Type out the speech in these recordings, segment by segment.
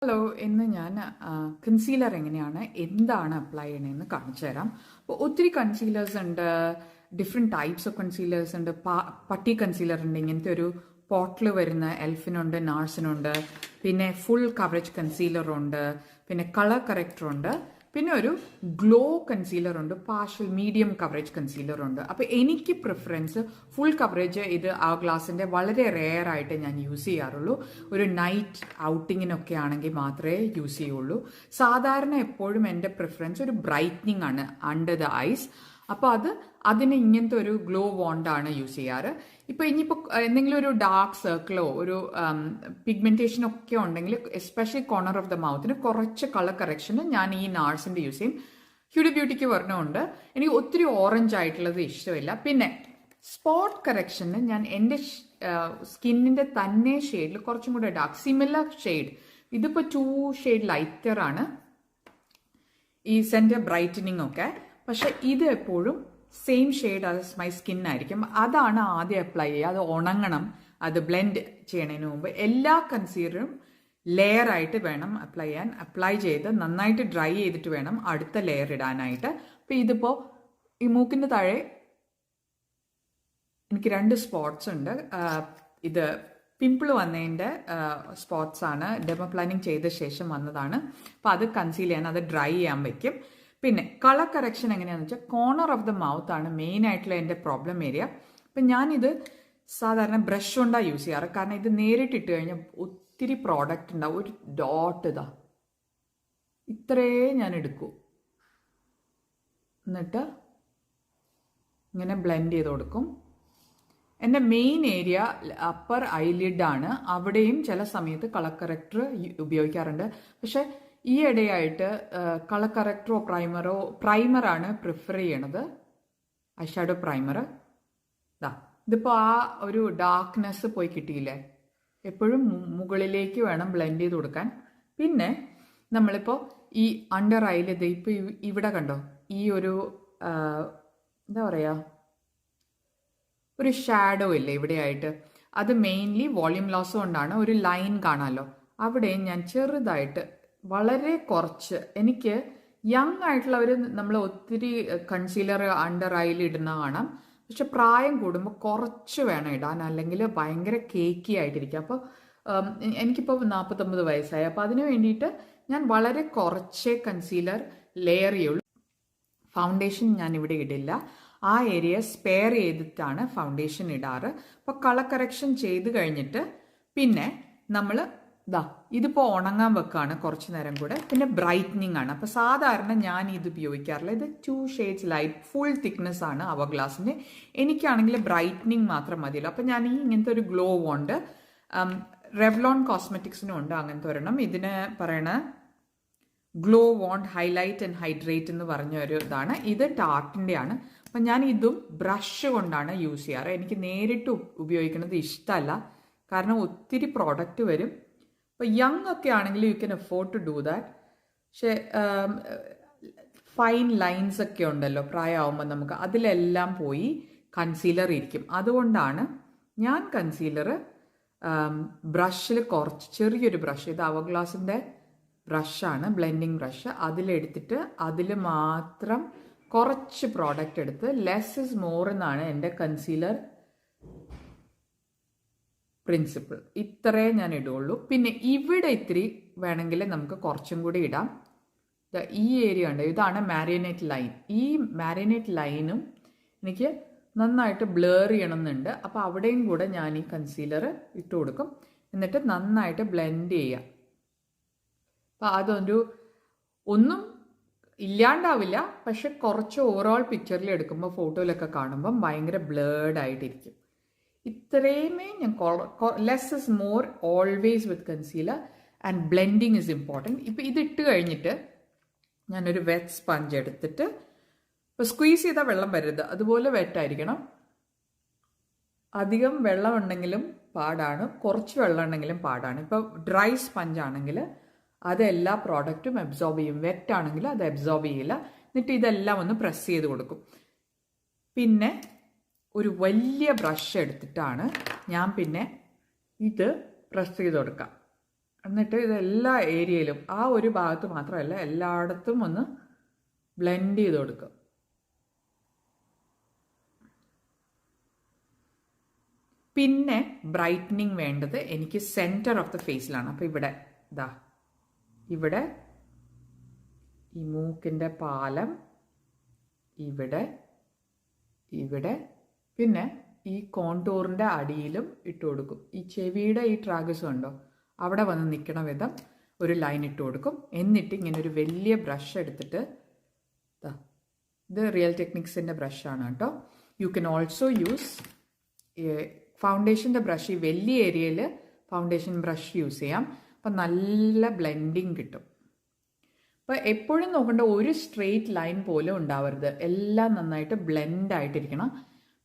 Hello, ഇന്ന് ഞാൻ concealer എന്താണ് അപ്ലൈ ചെയ്യണമെന്ന് കാണിച്ചു തരാം. അപ്പോൾ ഒത്തിരി കൺസീലേഴ്സ് ഉണ്ട്, ഡിഫറെൻറ്റ് ടൈപ്സ് ഓഫ് കൺസീലേഴ്സ് ഉണ്ട്. പട്ടി കൺസീലർ ഉണ്ട്, ഇങ്ങനത്തെ ഒരു പോട്ടിൽ വരുന്ന എൽഫിനുണ്ട്, നാർസിനുണ്ട്, പിന്നെ ഫുൾ കവറേജ് കൺസീലറുണ്ട്, പിന്നെ കളർ കറക്റ്ററുണ്ട്, പിന്നെ ഒരു ഗ്ലോ കൺസീലർ ഉണ്ട്, പാർഷ്യൽ മീഡിയം കവറേജ് കൺസീലർ ഉണ്ട്. അപ്പോൾ എനിക്ക് പ്രിഫറൻസ് ഫുൾ കവറേജ്. ഇത് ആ ഗ്ലാസിൻ്റെ വളരെ റെയർ ആയിട്ട് ഞാൻ യൂസ് ചെയ്യാറുള്ളൂ. ഒരു നൈറ്റ് ഔട്ടിങ്ങിനൊക്കെ ആണെങ്കിൽ മാത്രമേ യൂസ് ചെയ്യുള്ളൂ. സാധാരണ എപ്പോഴും എൻ്റെ പ്രിഫറൻസ് ഒരു ബ്രൈറ്റനിങ് ആണ് അണ്ടർ ദ ഐസ്. അപ്പോൾ അതിന് ഇങ്ങനത്തെ ഒരു ഗ്ലോ വോണ്ടാണ് യൂസ് ചെയ്യാറ്. ഇനിയിപ്പോൾ എന്തെങ്കിലും ഒരു ഡാർക്ക് സർക്കിളോ ഒരു പിഗ്മെന്റേഷനോ ഒക്കെ ഉണ്ടെങ്കിൽ, എസ്പെഷ്യലി കോർണർ ഓഫ് ദ മൗത്തിന് കുറച്ച് കളർ കറക്ഷന് ഞാൻ ഈ നാർസിന്റെ യൂസ് ചെയ്യും. ഹ്യൂഡി ബ്യൂട്ടിക്ക് പറഞ്ഞുകൊണ്ട് എനിക്ക് ഒത്തിരി ഓറഞ്ച് ആയിട്ടുള്ളത് ഇഷ്ടമില്ല. പിന്നെ സ്പോട്ട് കറക്ഷന് ഞാൻ എൻ്റെ സ്കിന്നിന്റെ തന്നെ ഷെയ്ഡിൽ കുറച്ചും കൂടെ ഡാർക്ക് സിമിലർ ഷെയ്ഡ്, ഇതിപ്പോൾ 2 ഷെയ്ഡ് ലൈറ്റർ ആണ് ഈ സെന്റർ ബ്രൈറ്റനിങ് ഒക്കെ. പക്ഷെ ഇത് എപ്പോഴും same shade as my skin ആയിരിക്കും. അതാണ് ആദ്യം അപ്ലൈ ചെയ്യുക. അത് ഉണങ്ങണം. അത് ബ്ലെൻഡ് ചെയ്യണതിന് മുമ്പ് എല്ലാ കൺസീലറും ലെയർ ആയിട്ട് വേണം അപ്ലൈ ചെയ്യാൻ. അപ്ലൈ ചെയ്ത് നന്നായിട്ട് ഡ്രൈ ചെയ്തിട്ട് വേണം അടുത്ത ലെയർ ഇടാനായിട്ട്. അപ്പം ഇതിപ്പോൾ ഈ മൂക്കിൻ്റെ താഴെ എനിക്ക് 2 സ്പോട്ട്സ് ഉണ്ട്. ഇത് പിമ്പിൾ വന്നതിൻ്റെ സ്പോട്ട്സ് ആണ്. ഡെമോപ്ലാനിങ് ചെയ്ത ശേഷം വന്നതാണ്. അപ്പം അത് കൺസീൽ ചെയ്യാൻ, അത് ഡ്രൈ ചെയ്യാൻ വെക്കും. പിന്നെ കളർ കറക്ഷൻ എങ്ങനെയാണെന്ന് വെച്ചാൽ കോർണർ ഓഫ് ദ മൗത്ത് ആണ് മെയിൻ ആയിട്ടുള്ള എൻ്റെ പ്രോബ്ലം ഏരിയ. അപ്പം ഞാനിത് സാധാരണ ബ്രഷ് കൊണ്ടാണ് യൂസ് ചെയ്യാറ്. കാരണം ഇത് നേരിട്ടിട്ട് കഴിഞ്ഞാൽ ഒത്തിരി പ്രോഡക്റ്റ് ഉണ്ടാവും. ഒരു ഡോട്ട് ഇത്രേ ഞാൻ എടുക്കൂ, എന്നിട്ട് ഇങ്ങനെ ബ്ലെൻഡ് ചെയ്ത് കൊടുക്കും. എൻ്റെ മെയിൻ ഏരിയ അപ്പർ ഐലിഡ് ആണ്. അവിടെയും ചില സമയത്ത് കളർ കറക്റ്റർ ഉപയോഗിക്കാറുണ്ട്. പക്ഷെ ഈ ഇടയായിട്ട് കളർ കറക്റ്ററോ പ്രൈമറാണ് പ്രിഫർ ചെയ്യണത്. Eyeshadow primer. ഇതിപ്പോൾ ആ ഒരു ഡാർക്ക്നെസ് പോയി കിട്ടിയില്ലേ. എപ്പോഴും മുകളിലേക്ക് വേണം ബ്ലെൻഡ് ചെയ്ത് കൊടുക്കാൻ. പിന്നെ നമ്മളിപ്പോൾ ഈ അണ്ടർ ഐയിൽ ഇപ്പോൾ ഇവിടെ കണ്ടോ, ഈ ഒരു എന്താ പറയുക, ഒരു ഷാഡോ ഇല്ലേ ഇവിടെയായിട്ട്, അത് മെയിൻലി വോളിയം ലോസ് കൊണ്ടാണ്. ഒരു ലൈൻ കാണാമല്ലോ, അവിടെ ഞാൻ ചെറുതായിട്ട് വളരെ കുറച്ച്, എനിക്ക് യങ് ആയിട്ടുള്ളവർ നമ്മൾ ഒത്തിരി കൺസീലർ അണ്ടർ ഐയിൽ ഇടുന്ന കാണാം. പക്ഷെ പ്രായം കൂടുമ്പോൾ കുറച്ച് വേണം ഇടാൻ, അല്ലെങ്കിൽ ഭയങ്കര കേക്കി ആയിട്ടിരിക്കും. അപ്പോൾ എനിക്കിപ്പോൾ 49 വയസ്സായി. അപ്പോൾ അതിന് വേണ്ടിയിട്ട് ഞാൻ വളരെ കുറച്ചേ കൺസീലർ ലെയർ ചെയ്യുള്ളൂ. ഫൗണ്ടേഷൻ ഞാൻ ഇവിടെ ഇടില്ല. ആ ഏരിയ സ്പെയർ ചെയ്തിട്ടാണ് ഫൗണ്ടേഷൻ ഇടാറ്. അപ്പോൾ കളർ കറക്ഷൻ ചെയ്ത് കഴിഞ്ഞിട്ട് പിന്നെ നമ്മൾ ഇതിപ്പോൾ ഉണങ്ങാൻ വെക്കാണ് കുറച്ച് നേരം കൂടെ. പിന്നെ ബ്രൈറ്റനിങ് ആണ്. അപ്പോൾ സാധാരണ ഞാൻ ഇത് ഉപയോഗിക്കാറില്ല. ഇത് 2 ഷെയ്ഡ്സ് ലൈറ്റ്, ഫുൾ തിക്നെസ് ആണ് അവർ ഗ്ലാസിൻ്റെ. എനിക്കാണെങ്കിൽ ബ്രൈറ്റനിങ് മാത്രം മതിയല്ലോ. അപ്പോൾ ഞാൻ ഇങ്ങനത്തെ ഒരു ഗ്ലോ ഉണ്ട്. റെവ്ലോൺ കോസ്മെറ്റിക്സിനും ഉണ്ട് അങ്ങനത്തെ ഒരെണ്ണം. ഇതിന് പറയണ glow wand highlight and hydrate എന്ന് പറഞ്ഞ ഒരു ഇതാണ്. ഇത് ടാർട്ടിൻ്റെ ആണ്. അപ്പം ഞാൻ ഇതും ബ്രഷ് കൊണ്ടാണ് യൂസ് ചെയ്യാറ്. എനിക്ക് നേരിട്ട് ഉപയോഗിക്കുന്നത് ഇഷ്ടമല്ല, കാരണം ഒത്തിരി പ്രോഡക്റ്റ് വരും. അപ്പോൾ യങ് ഒക്കെ ആണെങ്കിൽ you can afford to do that. പക്ഷേ ഫൈൻ ലൈൻസ് ഒക്കെ ഉണ്ടല്ലോ പ്രായമാകുമ്പോൾ നമുക്ക്, അതിലെല്ലാം പോയി കൺസീലർ ഇരിക്കും. അതുകൊണ്ടാണ് ഞാൻ കൺസീലർ ബ്രഷിൽ കുറച്ച് ചെറിയൊരു ബ്രഷ്, ഇത് അവർ ഗ്ലാസിൻ്റെ ബ്രഷാണ്, ബ്ലെൻഡിങ് ബ്രഷ്, അതിലെടുത്തിട്ട് അതിൽ മാത്രം കുറച്ച് പ്രോഡക്റ്റ് എടുത്ത്, ലെസ് ഇസ് മോർ എന്നാണ് എൻ്റെ കൺസീലർ പ്രിൻസിപ്പിൾ. ഇത്രേ ഞാൻ ഇടുള്ളൂ. പിന്നെ ഇവിടെ ഇത്തിരി വേണമെങ്കിൽ നമുക്ക് കുറച്ചും കൂടി ഇടാം. ഈ ഏരിയ ഉണ്ട്, ഇതാണ് മാരിനേറ്റ് ലൈൻ. ഈ മാരിനേറ്റ് ലൈനും എനിക്ക് നന്നായിട്ട് ബ്ലർ ചെയ്യണമെന്നുണ്ട്. അപ്പോൾ അവിടെയും കൂടെ ഞാൻ ഈ കൺസീലർ ഇട്ട് കൊടുക്കും. എന്നിട്ട് നന്നായിട്ട് ബ്ലെൻഡ് ചെയ്യാം. അപ്പം അതൊരു ഒന്നും ഇല്ലാണ്ടാവില്ല, പക്ഷെ കുറച്ച് ഓവറോൾ പിക്ചറിൽ എടുക്കുമ്പോൾ, ഫോട്ടോയിലൊക്കെ കാണുമ്പം ഭയങ്കര ബ്ലേർഡ് ആയിട്ടിരിക്കും. ഇത്രയുമേ ഞാൻ less is more always with concealer, and blending is important. ഇപ്പം ഇതിട്ട് കഴിഞ്ഞിട്ട് ഞാനൊരു വെറ്റ് സ്പഞ്ച് എടുത്തിട്ട്, ഇപ്പോൾ സ്ക്വീസ് ചെയ്താൽ വെള്ളം വരരുത്, അതുപോലെ വെറ്റായിരിക്കണം. അധികം വെള്ളം ഉണ്ടെങ്കിലും പാടാണ്, കുറച്ച് വെള്ളം ഉണ്ടെങ്കിലും പാടാണ്. ഇപ്പോൾ ഡ്രൈ സ്പഞ്ച് ആണെങ്കിൽ അത് എല്ലാ പ്രോഡക്റ്റും അബ്സോർബ് ചെയ്യും. വെറ്റ് ആണെങ്കിൽ അത് അബ്സോർബ് ചെയ്യില്ല. എന്നിട്ട് ഇതെല്ലാം ഒന്ന് പ്രസ് ചെയ്ത് കൊടുക്കും. പിന്നെ ഒരു വലിയ ബ്രഷ് എടുത്തിട്ടാണ് ഞാൻ പിന്നെ ഇത് പ്രസ് ചെയ്ത് കൊടുക്കാം. എന്നിട്ട് ഇത് എല്ലാ ഏരിയയിലും, ആ ഒരു ഭാഗത്ത് മാത്രമല്ല എല്ലായിടത്തും ഒന്ന് ബ്ലെൻഡ് ചെയ്ത് കൊടുക്കുക. പിന്നെ ബ്രൈറ്റനിങ് വേണ്ടത് എനിക്ക് സെൻറ്റർ ഓഫ് ദ ഫേസിലാണ്. അപ്പോൾ ഇവിടെ ഇതാ, ഇവിടെ ഈ മൂക്കിൻ്റെ പാലം, ഇവിടെ ഇവിടെ പിന്നെ ഈ കോണ്ടൂറിൻ്റെ അടിയിലും ഇട്ട് കൊടുക്കും. ഈ ചെവിയുടെ ഈ ട്രാഗസ് ഉണ്ടോ, അവിടെ വന്ന് നിൽക്കണ വിധം ഒരു ലൈൻ ഇട്ട് കൊടുക്കും. എന്നിട്ട് ഇങ്ങനെ ഒരു വലിയ ബ്രഷ് എടുത്തിട്ട്, ഇത് റിയൽ ടെക്നിക്സിൻ്റെ ബ്രഷാണ് കേട്ടോ. യു കെൻ ഓൾസോ യൂസ് ഫൗണ്ടേഷൻ്റെ ബ്രഷ്. ഈ വലിയ ഏരിയയിൽ ഫൗണ്ടേഷൻ ബ്രഷ് യൂസ് ചെയ്യാം. അപ്പം നല്ല ബ്ലെൻഡിങ് കിട്ടും. അപ്പോൾ എപ്പോഴും നോക്കേണ്ട ഒരു സ്ട്രെയിറ്റ് ലൈൻ പോലും ഉണ്ടാവരുത്. എല്ലാം നന്നായിട്ട് ബ്ലെൻഡ് ആയിട്ടിരിക്കണം.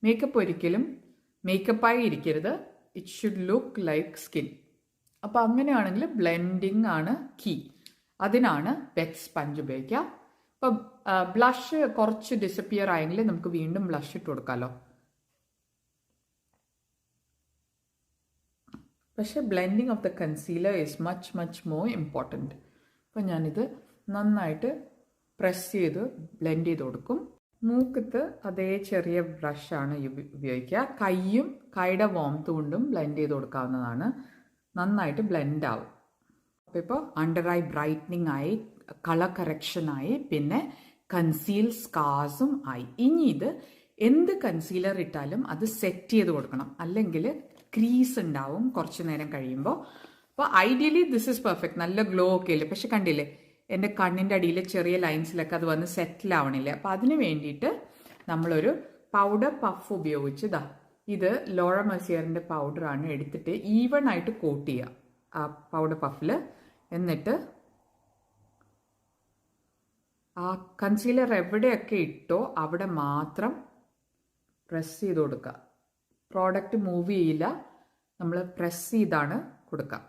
മേക്കപ്പ് ഒരിക്കലും മേക്കപ്പായി ഇരിക്കരുത്. It should look like skin. അപ്പോൾ അങ്ങനെയാണെങ്കിൽ ബ്ലെൻഡിങ് ആണ് കീ. അതിനാണ് വെറ്റ് സ്പഞ്ച് ഉപയോഗിക്കുക. അപ്പോൾ ബ്ലഷ് കുറച്ച് ഡിസപ്പിയർ ആയെങ്കിൽ നമുക്ക് വീണ്ടും ബ്ലഷ് ഇട്ട് കൊടുക്കാമല്ലോ. പക്ഷേ blending of the concealer is much much more important. അപ്പോൾ ഞാനിത് നന്നായിട്ട് പ്രസ് ചെയ്ത് ബ്ലെൻഡ് ചെയ്ത് കൊടുക്കും. മൂക്കത്ത് അതേ ചെറിയ ബ്രഷാണ് ഉപയോഗിക്കുക. കൈയും കൈയുടെ വോംത്ത് കൊണ്ടും ബ്ലെൻഡ് ചെയ്ത് കൊടുക്കാവുന്നതാണ്. നന്നായിട്ട് ബ്ലെൻഡ് ആവും. അപ്പോൾ ഇപ്പോൾ അണ്ടർ ഐ ബ്രൈറ്റനിങ് ആയി, കളർ കറക്ഷനായി, പിന്നെ കൺസീൽ സ്കാർസും ആയി. ഇനി ഇത് എന്ത് കൺസീലർ ഇട്ടാലും അത് സെറ്റ് ചെയ്ത് കൊടുക്കണം, അല്ലെങ്കിൽ ക്രീസ് ഉണ്ടാവും കുറച്ച് നേരം കഴിയുമ്പോൾ. അപ്പോൾ ഐഡിയലി ദിസ് ഇസ് പെർഫെക്റ്റ്, നല്ല ഗ്ലോ ഒക്കെ ഇല്ലേ. പക്ഷെ കണ്ടില്ലേ, എൻ്റെ കണ്ണിൻ്റെ അടിയിൽ ചെറിയ ലൈൻസിലൊക്കെ അത് വന്ന് സെറ്റിൽ ആവണില്ല. അപ്പോൾ അതിന് വേണ്ടിയിട്ട് നമ്മളൊരു പൗഡർ പഫ് ഉപയോഗിച്ച് ഇത് ലോറ മെർസിയറിൻ്റെ പൗഡറാണ് എടുത്തിട്ട് ഈവൺ ആയിട്ട് കോട്ട് ചെയ്യുക ആ പൗഡർ പഫിൽ. എന്നിട്ട് ആ കൺസീലർ എവിടെയൊക്കെ ഇട്ടോ അവിടെ മാത്രം പ്രസ് ചെയ്ത് കൊടുക്കുക. പ്രോഡക്റ്റ് മൂവ് ചെയ്യില്ല, നമ്മൾ പ്രസ് ചെയ്താണ് കൊടുക്കുക.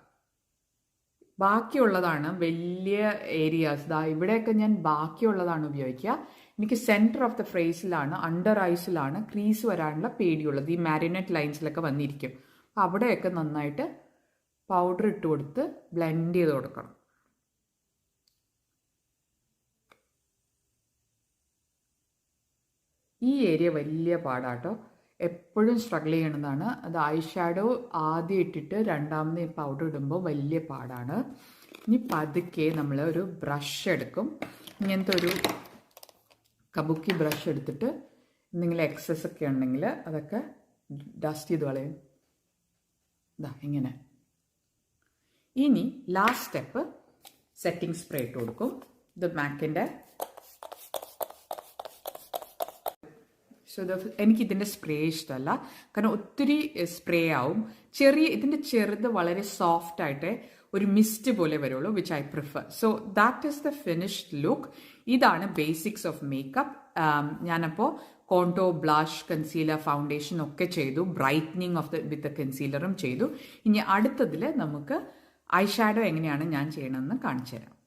ബാക്കിയുള്ളതാണ് വലിയ ഏരിയാസ്. ഇവിടെയൊക്കെ ഞാൻ ബാക്കിയുള്ളതാണ് ഉപയോഗിക്കുക. എനിക്ക് സെൻറ്റർ ഓഫ് ദ ഫേസിലാണ്, അണ്ടർ ഐസിലാണ് ക്രീസ് വരാനുള്ള പേടിയുള്ളത്. ഈ മാരിനറ്റ് ലൈൻസിലൊക്കെ വന്നിരിക്കും. അപ്പോൾ അവിടെയൊക്കെ നന്നായിട്ട് പൗഡർ ഇട്ട് കൊടുത്ത് ബ്ലെൻഡ് ചെയ്ത് കൊടുക്കണം. ഈ ഏരിയ വലിയ പാടാട്ടോ, എപ്പോഴും സ്ട്രഗിൾ ചെയ്യണതാണ്. അത് ഐ ഷാഡോ ആദ്യം ഇട്ടിട്ട് രണ്ടാമത് പൗഡർ ഇടുമ്പോൾ വലിയ പാടാണ്. ഇനി പതുക്കെ നമ്മൾ ഒരു ബ്രഷ് എടുക്കും. ഇങ്ങനത്തെ ഒരു കബുക്കി ബ്രഷ് എടുത്തിട്ട് എന്തെങ്കിലും എക്സസ് ഒക്കെ ഉണ്ടെങ്കിൽ അതൊക്കെ ഡസ്റ്റ് ചെയ്ത് കളയും. ഇങ്ങനെ. ഇനി ലാസ്റ്റ് സ്റ്റെപ്പ് സെറ്റിംഗ് സ്പ്രേ ഇട്ട് കൊടുക്കും. ഇത് മാക്കിൻ്റെ. എനിക്കിതിൻ്റെ സ്പ്രേ ഇഷ്ടമല്ല, കാരണം ഒത്തിരി സ്പ്രേ ആവും. ഇതിൻ്റെ ചെറുത് വളരെ സോഫ്റ്റ് ആയിട്ട് ഒരു മിസ്റ്റ് പോലെ വരുള്ളൂ, which I prefer. So that is the finished look. ഇതാണ് ബേസിക്സ് ഓഫ് മേക്കപ്പ്. ഞാനപ്പോൾ കോണ്ടോ, ബ്ലഷ്, കൺസീലർ, ഫൗണ്ടേഷൻ ഒക്കെ ചെയ്തു. ബ്രൈറ്റനിങ് വിത്ത് കൺസീലറും ചെയ്തു. ഇനി അടുത്തതിൽ നമുക്ക് ഐ ഷാഡോ എങ്ങനെയാണ് ഞാൻ ചെയ്യണമെന്ന് കാണിച്ചു തരാം.